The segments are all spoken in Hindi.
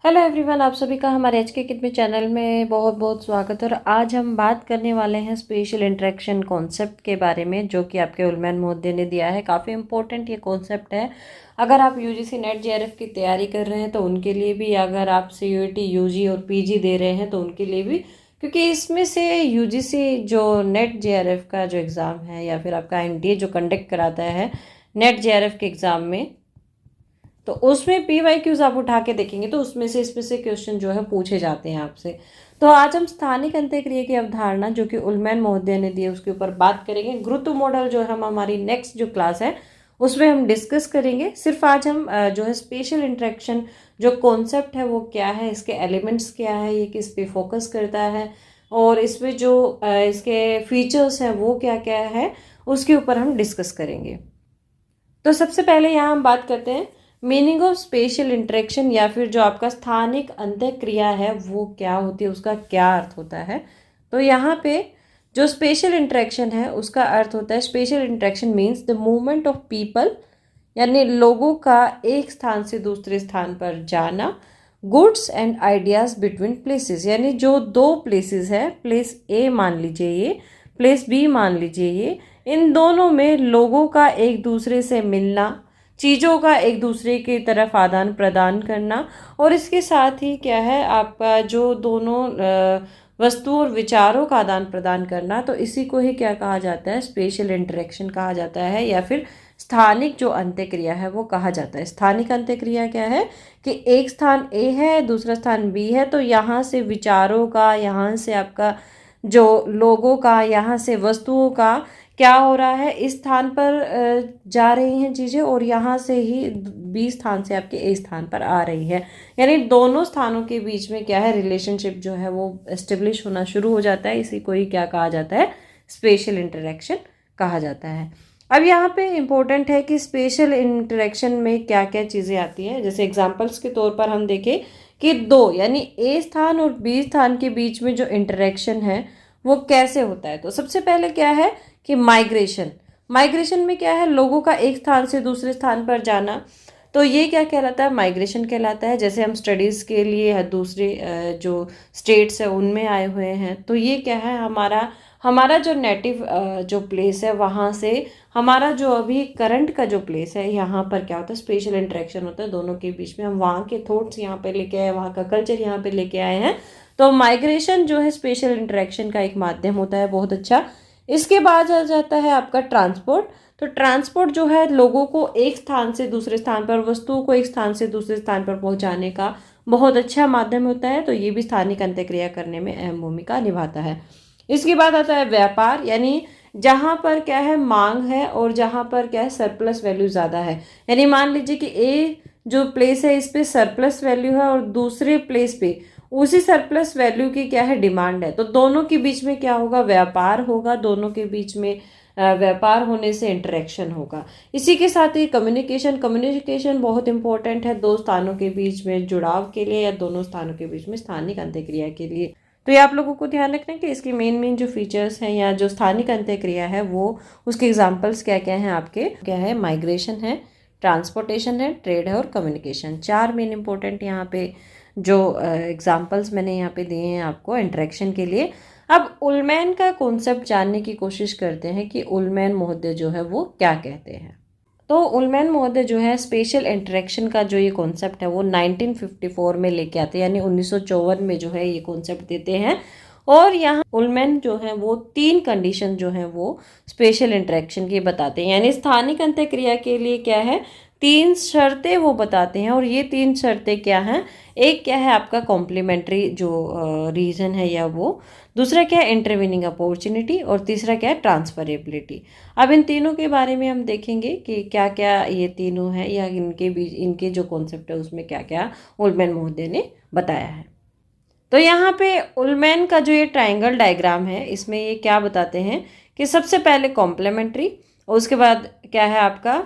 हेलो एवरीवन, आप सभी का हमारे एच के किड चैनल में बहुत बहुत स्वागत है। और आज हम बात करने वाले हैं स्पेशल इंटरेक्शन कॉन्सेप्ट के बारे में, जो कि आपके उलमैन महोदय ने दिया है। काफ़ी इंपॉर्टेंट ये कॉन्सेप्ट है। अगर आप यूजीसी नेट जेआरएफ की तैयारी कर रहे हैं तो उनके लिए भी, अगर आप सीयूईटी यूजी और पीजी दे रहे हैं तो उनके लिए भी, क्योंकि इसमें से यूजीसी जो नेट जेआरएफ का जो एग्ज़ाम है या फिर आपका एनडीए जो कंडक्ट कराता है नेट जेआरएफ के एग्ज़ाम में, तो उसमें पीवाईक्यूज आप उठा के देखेंगे तो उसमें से इसमें से क्वेश्चन जो है पूछे जाते हैं आपसे। तो आज हम स्थानिक अंत्यक्रिया की अवधारणा जो कि उलमैन महोदय ने दी है उसके ऊपर बात करेंगे। गुरुत्व मॉडल जो है हम हमारी नेक्स्ट जो क्लास है उसमें हम डिस्कस करेंगे। सिर्फ आज हम जो है स्पेशल इंटरेक्शन जो कॉन्सेप्ट है वो क्या है, इसके एलिमेंट्स क्या है, ये किस पे फोकस करता है और इसमें जो इसके फीचर्स हैं वो क्या क्या है, उसके ऊपर हम डिस्कस करेंगे। तो सबसे पहले यहाँ हम बात करते हैं मीनिंग ऑफ स्पेशल इंटरेक्शन, या फिर जो आपका स्थानिक अंत्यक्रिया है वो क्या होती है, उसका क्या अर्थ होता है। तो यहाँ पे जो स्पेशल इंटरेक्शन है उसका अर्थ होता है, special interaction means the movement of people, यानी लोगों का एक स्थान से दूसरे स्थान पर जाना, goods and ideas between places, यानी जो दो प्लेसेस है, प्लेस ए मान लीजिए ये, प्लेस बी मान लीजिए ये, इन दोनों में लोगों का एक दूसरे से मिलना, चीज़ों का एक दूसरे की तरफ आदान प्रदान करना, और इसके साथ ही क्या है आपका जो दोनों वस्तुओं और विचारों का आदान प्रदान करना, तो इसी को ही क्या कहा जाता है, स्पेशल इंटरेक्शन कहा जाता है, या फिर स्थानिक जो अंत्यक्रिया है वो कहा जाता है। स्थानिक अंत्यक्रिया क्या है कि एक स्थान ए है, दूसरा स्थान बी है, तो यहाँ से विचारों का, यहाँ से आपका जो लोगों का, यहाँ से वस्तुओं का क्या हो रहा है, इस स्थान पर जा रही हैं चीज़ें और यहाँ से ही बी स्थान से आपके ए स्थान पर आ रही है, यानी दोनों स्थानों के बीच में क्या है, रिलेशनशिप जो है वो एस्टेब्लिश होना शुरू हो जाता है। इसी को ही क्या कहा जाता है, स्पेशल इंटरेक्शन कहा जाता है। अब यहाँ पे इम्पोर्टेंट है कि स्पेशल इंटरेक्शन में क्या क्या चीज़ें आती हैं। जैसे एग्जाम्पल्स के तौर पर हम देखें कि दो, यानी ए स्थान और बी स्थान के बीच में जो इंटरेक्शन है वो कैसे होता है। तो सबसे पहले क्या है कि माइग्रेशन। माइग्रेशन में क्या है, लोगों का एक स्थान से दूसरे स्थान पर जाना, तो ये क्या कहलाता है, माइग्रेशन कहलाता है। जैसे हम स्टडीज़ के लिए दूसरे जो स्टेट्स है उनमें आए हुए हैं, तो ये क्या है, हमारा हमारा जो नेटिव जो प्लेस है वहाँ से हमारा जो अभी करंट का जो प्लेस है, यहाँ पर क्या होता है, स्पेशल इंटरेक्शन होता है दोनों के बीच में। हम वहाँ के थॉट्स यहाँ पे लेके आए, वहाँ का कल्चर यहाँ पे लेके आए हैं। तो माइग्रेशन जो है स्पेशल इंटरेक्शन का एक माध्यम होता है, बहुत अच्छा। इसके बाद आ जाता है आपका ट्रांसपोर्ट। तो ट्रांसपोर्ट जो है लोगों को एक स्थान से दूसरे स्थान पर, वस्तुओं को एक स्थान से दूसरे स्थान पर पहुंचाने का बहुत अच्छा माध्यम होता है। तो ये भी स्थानिक अंत्यक्रिया करने में अहम भूमिका निभाता है। इसके बाद आता है व्यापार, यानी जहाँ पर क्या है मांग है और जहाँ पर क्या है सरप्लस वैल्यू ज़्यादा है। यानी मान लीजिए कि ए जो प्लेस है इस पे सरप्लस वैल्यू है और दूसरे प्लेस पे उसी सरप्लस वैल्यू की क्या है डिमांड है, तो दोनों के बीच में क्या होगा, व्यापार होगा। दोनों के बीच में व्यापार होने से इंटरेक्शन होगा। इसी के साथ ही कम्युनिकेशन। कम्युनिकेशन बहुत इंपॉर्टेंट है दो स्थानों के बीच में जुड़ाव के लिए या दोनों स्थानों के बीच में स्थानिक अंत्यक्रिया के लिए। तो ये आप लोगों को ध्यान रखना है कि इसकी मेन जो फीचर्स हैं या जो स्थानिक अंत्यक्रिया है वो उसके एग्जाम्पल्स क्या क्या हैं आपके, क्या है, माइग्रेशन है, ट्रांसपोर्टेशन है, ट्रेड है और कम्युनिकेशन। चार मेन इंपॉर्टेंट यहाँ पे जो एग्जाम्पल्स मैंने यहाँ पे दिए हैं आपको इंटरेक्शन के लिए। अब उलमैन का कॉन्सेप्ट जानने की कोशिश करते हैं कि उलमैन महोदय जो है वो क्या कहते हैं। तो उलमैन महोदय जो है स्पेशल इंटरेक्शन का जो ये कॉन्सेप्ट है वो 1954 में लेके आते हैं, यानी 1954 में जो है ये कॉन्सेप्ट देते हैं। और यहाँ उलमैन जो है वो तीन कंडीशन जो है वो स्पेशल इंटरेक्शन की बताते हैं, यानी स्थानिक अंत्यक्रिया के लिए क्या है, तीन शर्तें वो बताते हैं। और ये तीन शर्तें क्या हैं, एक क्या है आपका कॉम्प्लीमेंट्री जो रीजन है या वो, दूसरा क्या है इंटरवीनिंग अपॉर्चुनिटी, और तीसरा क्या है ट्रांसफरेबिलिटी। अब इन तीनों के बारे में हम देखेंगे कि क्या क्या ये तीनों हैं या इनके बीच इनके जो कॉन्सेप्ट है उसमें क्या क्या उलमैन महोदय ने बताया है। तो यहाँ पे उलमैन का जो ये ट्रायंगल डायग्राम है इसमें ये क्या बताते हैं कि सबसे पहले कॉम्प्लीमेंट्री, और उसके बाद क्या है आपका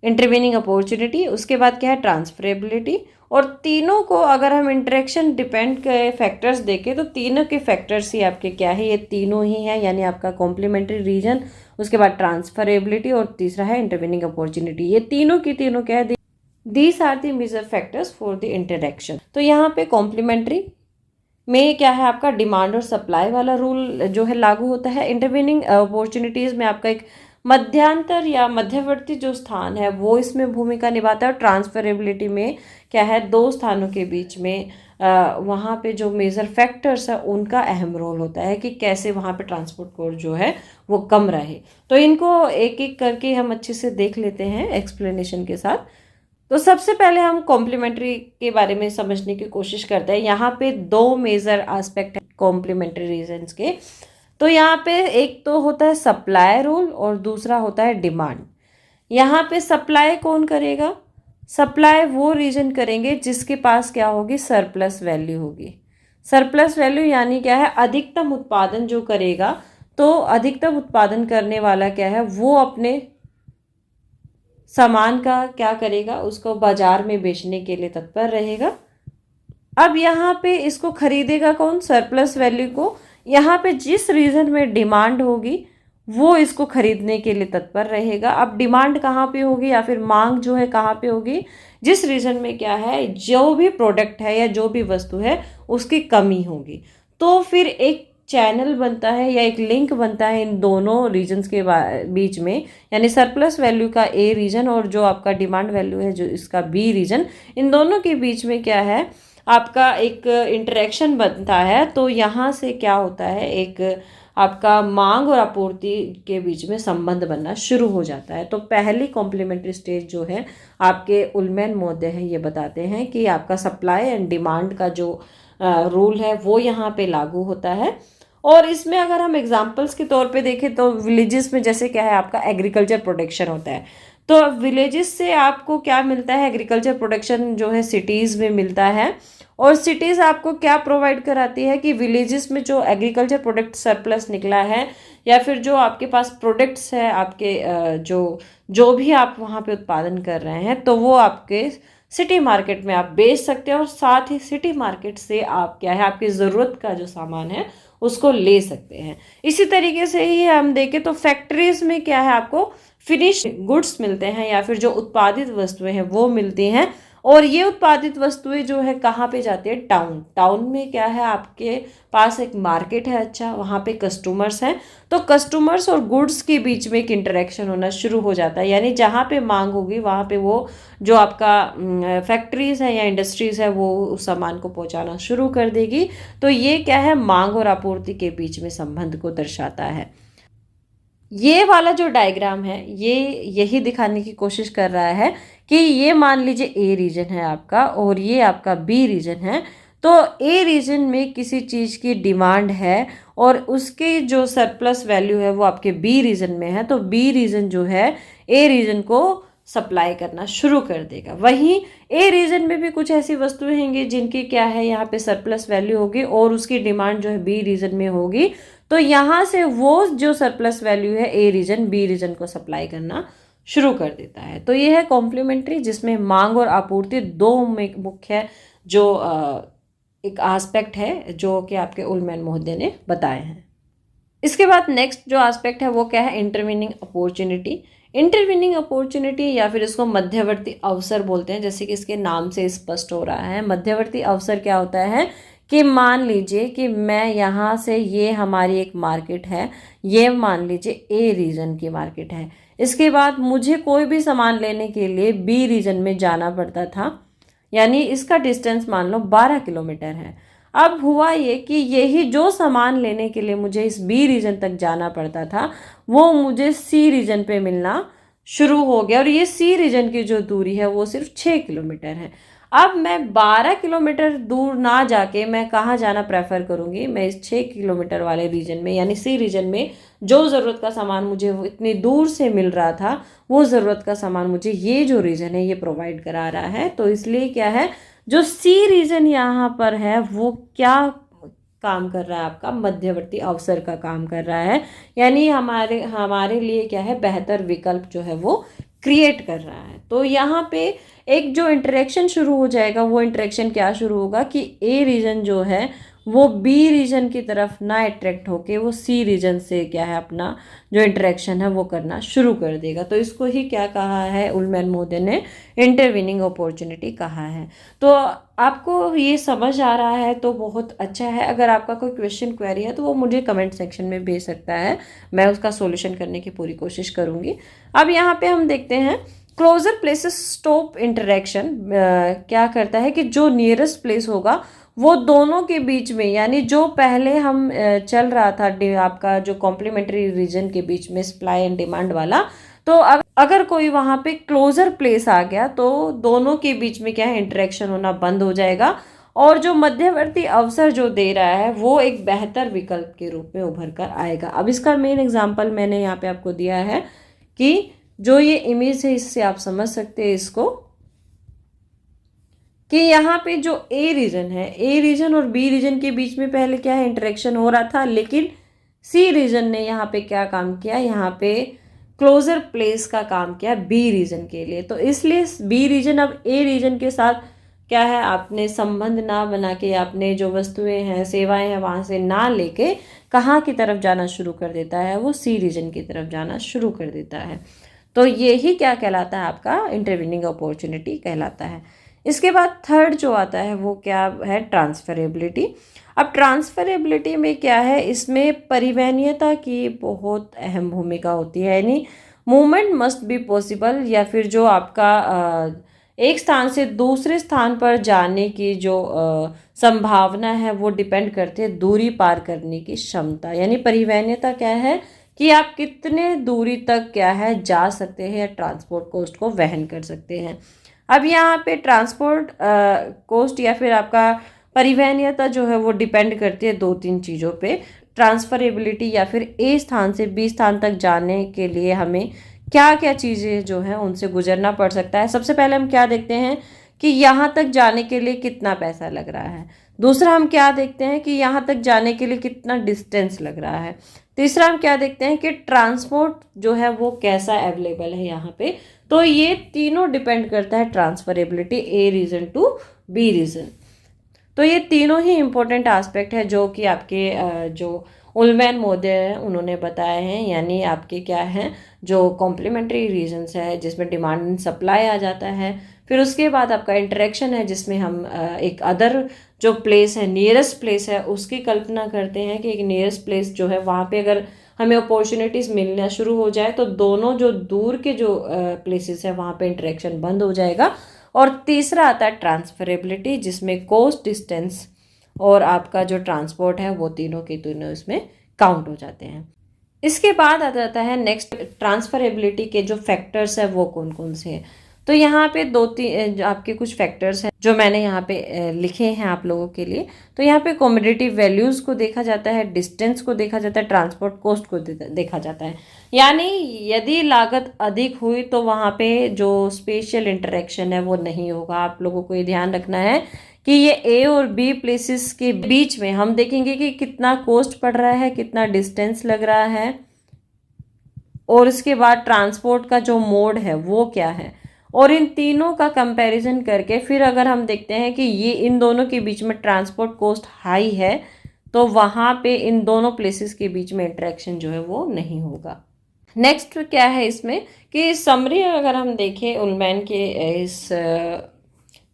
इंटरवीनिंग अपॉर्चुनिटी, उसके बाद क्या है ट्रांसफरेबिलिटी। और तीनों को अगर हम इंटरेक्शन डिपेंड के फैक्टर्स देखें तो तीनों के फैक्टर्स ही आपके क्या है, ये तीनों ही हैं, यानी आपका कॉम्प्लीमेंट्री रीजन, उसके बाद ट्रांसफरेबिलिटी और तीसरा है इंटरवीनिंग अपॉर्चुनिटी। ये तीनों की तीनों क्या है, these are the major factors for the interaction. तो यहाँ पे कॉम्प्लीमेंट्री में क्या है आपका डिमांड और सप्लाई वाला रूल जो है लागू होता है। इंटरवीनिंग अपॉर्चुनिटीज़ में आपका एक मध्यांतर या मध्यवर्ती जो स्थान है वो इसमें भूमिका निभाता है। और ट्रांसफरेबिलिटी में क्या है, दो स्थानों के बीच में वहाँ पे जो मेजर फैक्टर्स है उनका अहम रोल होता है कि कैसे वहाँ पे ट्रांसपोर्ट कोस्ट जो है वो कम रहे। तो इनको एक एक करके हम अच्छे से देख लेते हैं एक्सप्लेनेशन के साथ। तो सबसे पहले हम कॉम्प्लीमेंट्री के बारे में समझने की कोशिश करते हैं। यहाँ पे दो मेजर एस्पेक्ट है कॉम्प्लीमेंट्री रीजंस के। तो यहाँ पे एक तो होता है सप्लाई रूल और दूसरा होता है डिमांड। यहाँ पे सप्लाई कौन करेगा? सप्लाई वो रीजन करेंगे जिसके पास क्या होगी, सरप्लस वैल्यू होगी। सरप्लस वैल्यू यानी क्या है, अधिकतम उत्पादन जो करेगा। तो अधिकतम उत्पादन करने वाला क्या है, वो अपने सामान का क्या करेगा, उसको बाजार में बेचने के लिए तत्पर रहेगा। अब यहाँ पे इसको खरीदेगा कौन, सरप्लस वैल्यू को। यहाँ पे जिस रीजन में डिमांड होगी वो इसको खरीदने के लिए तत्पर रहेगा। अब डिमांड कहाँ पे होगी या फिर मांग जो है कहाँ पे होगी, जिस रीजन में क्या है, जो भी प्रोडक्ट है या जो भी वस्तु है उसकी कमी होगी। तो फिर एक चैनल बनता है या एक लिंक बनता है इन दोनों रीजन्स के बीच में, यानी सरप्लस वैल्यू का ए रीजन और जो आपका डिमांड वैल्यू है जो इसका बी रीजन, इन दोनों के बीच में क्या है आपका एक इंटरेक्शन बनता है। तो यहाँ से क्या होता है, एक आपका मांग और आपूर्ति के बीच में संबंध बनना शुरू हो जाता है। तो पहली कॉम्प्लीमेंट्री स्टेज जो है आपके उलमैन महोदय हैं ये बताते हैं कि आपका सप्लाई एंड डिमांड का जो रूल है वो यहाँ पे लागू होता है। और इसमें अगर हम एग्जांपल्स के तौर पे देखें तो विलेजेस में जैसे क्या है आपका एग्रीकल्चर प्रोडक्शन होता है। तो विलेजेस से आपको क्या मिलता है, एग्रीकल्चर प्रोडक्शन जो है सिटीज़ में मिलता है। और सिटीज़ आपको क्या प्रोवाइड कराती है कि विलेजेस में जो एग्रीकल्चर प्रोडक्ट सरप्लस निकला है या फिर जो आपके पास प्रोडक्ट्स है आपके जो भी आप वहाँ पे उत्पादन कर रहे हैं तो वो आपके सिटी मार्केट में आप बेच सकते हैं। और साथ ही सिटी मार्केट से आप क्या है आपकी ज़रूरत का जो सामान है उसको ले सकते हैं। इसी तरीके से ही हम देखें तो फैक्ट्रीज में क्या है आपको फिनिश गुड्स मिलते हैं या फिर जो उत्पादित वस्तुएं हैं वो मिलती हैं। और ये उत्पादित वस्तुएं जो है कहाँ पे जाती है, टाउन। टाउन में क्या है आपके पास एक मार्केट है, अच्छा वहाँ पे कस्टमर्स हैं। तो कस्टमर्स और गुड्स के बीच में एक इंटरेक्शन होना शुरू हो जाता है, यानी जहाँ पे मांग होगी वहाँ पे वो जो आपका फैक्ट्रीज है या इंडस्ट्रीज है वो उस सामान को पहुँचाना शुरू कर देगी। तो ये क्या है, मांग और आपूर्ति के बीच में संबंध को दर्शाता है। ये वाला जो डायग्राम है ये यही दिखाने की कोशिश कर रहा है कि ये मान लीजिए ए रीजन है आपका और ये आपका बी रीजन है। तो ए रीजन में किसी चीज़ की डिमांड है और उसकी जो सरप्लस वैल्यू है वो आपके बी रीजन में है। तो बी रीजन जो है ए रीजन को सप्लाई करना शुरू कर देगा। वहीं ए रीजन में भी कुछ ऐसी वस्तुएं होंगी जिनकी क्या है यहाँ पे सरप्लस वैल्यू होगी और उसकी डिमांड जो है बी रीजन में होगी। तो यहाँ से वो जो सरप्लस वैल्यू है ए रीजन बी रीजन को सप्लाई करना शुरू कर देता है। तो ये है कॉम्प्लीमेंट्री जिसमें मांग और आपूर्ति दो मुख्य जो एक एस्पेक्ट है जो कि आपके उलमैन महोदय ने बताए हैं। इसके बाद नेक्स्ट जो एस्पेक्ट है वो क्या है, इंटरवीनिंग अपॉर्चुनिटी। इंटरवीनिंग अपॉर्चुनिटी या फिर इसको मध्यवर्ती अवसर बोलते हैं, जैसे कि इसके नाम से स्पष्ट हो रहा है। मध्यवर्ती अवसर क्या होता है कि मान लीजिए कि मैं यहाँ से, ये हमारी एक मार्केट है, ये मान लीजिए ए रीजन की मार्केट है। इसके बाद मुझे कोई भी सामान लेने के लिए बी रीजन में जाना पड़ता था, यानी इसका डिस्टेंस मान लो 12 किलोमीटर है। अब हुआ ये कि यही जो सामान लेने के लिए मुझे इस बी रीजन तक जाना पड़ता था वो मुझे सी रीजन पे मिलना शुरू हो गया और ये सी रीजन की जो दूरी है वो सिर्फ 6 किलोमीटर है। अब मैं 12 किलोमीटर दूर ना जाके मैं कहाँ जाना प्रेफर करूँगी, मैं इस 6 किलोमीटर वाले रीजन में यानी सी रीजन में जो ज़रूरत का सामान मुझे वो इतनी दूर से मिल रहा था वो ज़रूरत का सामान मुझे ये जो रीजन है ये प्रोवाइड करा रहा है। तो इसलिए क्या है, जो सी रीजन यहाँ पर है वो क्या काम कर रहा है, आपका मध्यवर्ती अवसर का काम कर रहा है, यानी हमारे लिए क्या है बेहतर विकल्प जो है वो क्रिएट कर रहा है। तो यहाँ पे एक जो इंटरेक्शन शुरू हो जाएगा वो इंटरेक्शन क्या शुरू होगा कि ए रीजन जो है वो बी रीजन की तरफ ना अट्रैक्ट होके वो सी रीजन से क्या है अपना जो इंटरेक्शन है वो करना शुरू कर देगा। तो इसको ही क्या कहा है उलमैन महोदय ने, इंटरवीनिंग अपॉर्चुनिटी कहा है। तो आपको ये समझ आ रहा है तो बहुत अच्छा है। अगर आपका कोई क्वेश्चन क्वेरी है तो वो मुझे कमेंट सेक्शन में भेज सकता है, मैं उसका सॉल्यूशन करने की पूरी कोशिश करूँगी। अब यहाँ पे हम देखते हैं क्लोजर प्लेसेस स्टॉप इंटरेक्शन क्या करता है कि जो नियरेस्ट प्लेस होगा वो दोनों के बीच में, यानी जो पहले हम चल रहा था आपका जो कॉम्प्लीमेंट्री रीजन के बीच में सप्लाई एंड डिमांड वाला, तो अगर कोई वहाँ पे क्लोजर प्लेस आ गया तो दोनों के बीच में क्या है इंटरेक्शन होना बंद हो जाएगा और जो मध्यवर्ती अवसर जो दे रहा है वो एक बेहतर विकल्प के रूप में उभर कर आएगा। अब इसका मेन एग्जांपल मैंने यहाँ पे आपको दिया है कि जो ये इमेज है इससे आप समझ सकते हैं इसको कि यहाँ पे जो ए रीजन है, ए रीजन और बी रीजन के बीच में पहले क्या है इंटरेक्शन हो रहा था, लेकिन सी रीजन ने यहाँ पे क्या काम किया, यहाँ पे क्लोजर प्लेस का काम किया बी रीजन के लिए। तो इसलिए बी रीजन अब ए रीजन के साथ क्या है आपने संबंध ना बना के आपने जो वस्तुएं हैं सेवाएं हैं वहाँ से ना लेके कहाँ की तरफ जाना शुरू कर देता है, वो सी रीजन की तरफ जाना शुरू कर देता है। तो ये ही क्या कहलाता है आपका इंटरवीनिंग अपॉर्चुनिटी कहलाता है। इसके बाद थर्ड जो आता है वो क्या है, ट्रांसफरेबिलिटी। अब ट्रांसफरेबिलिटी में क्या है, इसमें परिवहनीयता की बहुत अहम भूमिका होती है, यानी मूवमेंट मस्ट बी पॉसिबल, या फिर जो आपका एक स्थान से दूसरे स्थान पर जाने की जो संभावना है वो डिपेंड करती है दूरी पार करने की क्षमता। यानी परिवहनीयता क्या है कि आप कितने दूरी तक क्या है जा सकते हैं या ट्रांसपोर्ट कॉस्ट को वहन कर सकते हैं। अब यहाँ पे ट्रांसपोर्ट कॉस्ट या फिर आपका परिवहनीयता जो है वो डिपेंड करती है दो तीन चीज़ों पे। ट्रांसफरेबिलिटी या फिर ए स्थान से बी स्थान तक जाने के लिए हमें क्या क्या चीज़ें जो है उनसे गुजरना पड़ सकता है। सबसे पहले हम क्या देखते हैं कि यहाँ तक जाने के लिए कितना पैसा लग रहा है। दूसरा हम क्या देखते हैं कि यहाँ तक जाने के लिए कितना डिस्टेंस लग रहा है। तीसरा हम क्या देखते हैं कि ट्रांसपोर्ट जो है वो कैसा अवेलेबल है यहाँ पे। तो ये तीनों डिपेंड करता है transferability A region to B region. तो ये तीनों ही इम्पोर्टेंट एस्पेक्ट है जो कि आपके जो उलमैन महोदय हैं उन्होंने बताए हैं। यानी आपके क्या हैं जो कॉम्प्लीमेंट्री रीजन्स है जिसमें डिमांड एंड सप्लाई आ जाता है, फिर उसके बाद आपका इंटरेक्शन है जिसमें हम एक अदर जो प्लेस है नियरेस्ट प्लेस है उसकी कल्पना करते हैं कि एक नियरेस्ट प्लेस जो है वहाँ पे अगर हमें अपॉर्चुनिटीज़ मिलना शुरू हो जाए तो दोनों जो दूर के जो प्लेसेस है वहाँ पे इंटरेक्शन बंद हो जाएगा। और तीसरा आता है ट्रांसफरेबिलिटी जिसमें कोस्ट, डिस्टेंस और आपका जो ट्रांसपोर्ट है वो तीनों के तीनों इसमें काउंट हो जाते हैं। इसके बाद आ जाता है नेक्स्ट, ट्रांसफरेबिलिटी के जो फैक्टर्स है वो कौन कौन से हैं। तो यहाँ पे दो तीन आपके कुछ फैक्टर्स हैं जो मैंने यहाँ पे लिखे हैं आप लोगों के लिए। तो यहाँ पे कॉमोडिटी वैल्यूज़ को देखा जाता है, डिस्टेंस को देखा जाता है, ट्रांसपोर्ट कॉस्ट को देखा जाता है। यानी यदि लागत अधिक हुई तो वहाँ पे जो स्पेशल इंटरेक्शन है वो नहीं होगा। आप लोगों को ये ध्यान रखना है कि ये ए और बी प्लेसेस के बीच में हम देखेंगे कि कितना कॉस्ट पड़ रहा है, कितना डिस्टेंस लग रहा है, और इसके बाद ट्रांसपोर्ट का जो मोड है वो क्या है, और इन तीनों का कंपैरिजन करके फिर अगर हम देखते हैं कि ये इन दोनों के बीच में ट्रांसपोर्ट कॉस्ट हाई है तो वहाँ पे इन दोनों प्लेसेस के बीच में इंटरेक्शन जो है वो नहीं होगा। नेक्स्ट क्या है इसमें कि समरी अगर हम देखें उलमैन के इस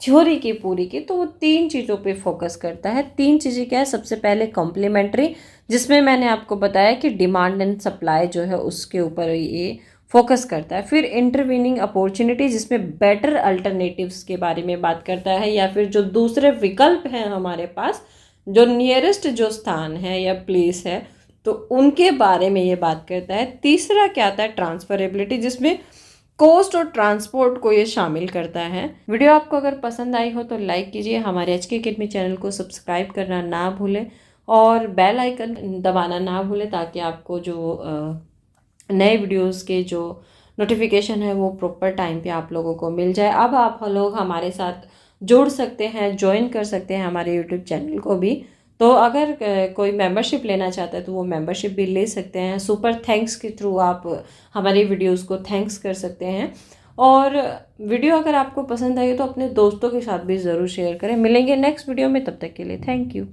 थ्योरी की पूरी की, तो वो तीन चीज़ों पे फोकस करता है। तीन चीज़ें क्या है, सबसे पहले कॉम्प्लीमेंट्री जिसमें मैंने आपको बताया कि डिमांड एंड सप्लाई जो है उसके ऊपर ये फोकस करता है। फिर इंटरवीनिंग अपॉर्चुनिटी जिसमें बेटर अल्टरनेटिव्स के बारे में बात करता है, या फिर जो दूसरे विकल्प हैं हमारे पास, जो नियरेस्ट जो स्थान है या प्लेस है तो उनके बारे में ये बात करता है। तीसरा क्या आता है, ट्रांसफरेबिलिटी जिसमें कोस्ट और ट्रांसपोर्ट को ये शामिल करता है। वीडियो आपको अगर पसंद आई हो तो लाइक कीजिए, हमारे HK अकेडमी चैनल को सब्सक्राइब करना ना भूलें और बेल आइकन दबाना ना भूलें ताकि आपको जो नए वीडियोस के जो नोटिफिकेशन है वो प्रॉपर टाइम पे आप लोगों को मिल जाए। अब आप लोग हमारे साथ जुड़ सकते हैं, ज्वाइन कर सकते हैं हमारे यूट्यूब चैनल को भी। तो अगर कोई मेंबरशिप लेना चाहता है तो वो मेंबरशिप भी ले सकते हैं। सुपर थैंक्स के थ्रू आप हमारी वीडियोस को थैंक्स कर सकते हैं। और वीडियो अगर आपको पसंद आई तो अपने दोस्तों के साथ भी ज़रूर शेयर करें। मिलेंगे नेक्स्ट वीडियो में, तब तक के लिए थैंक यू।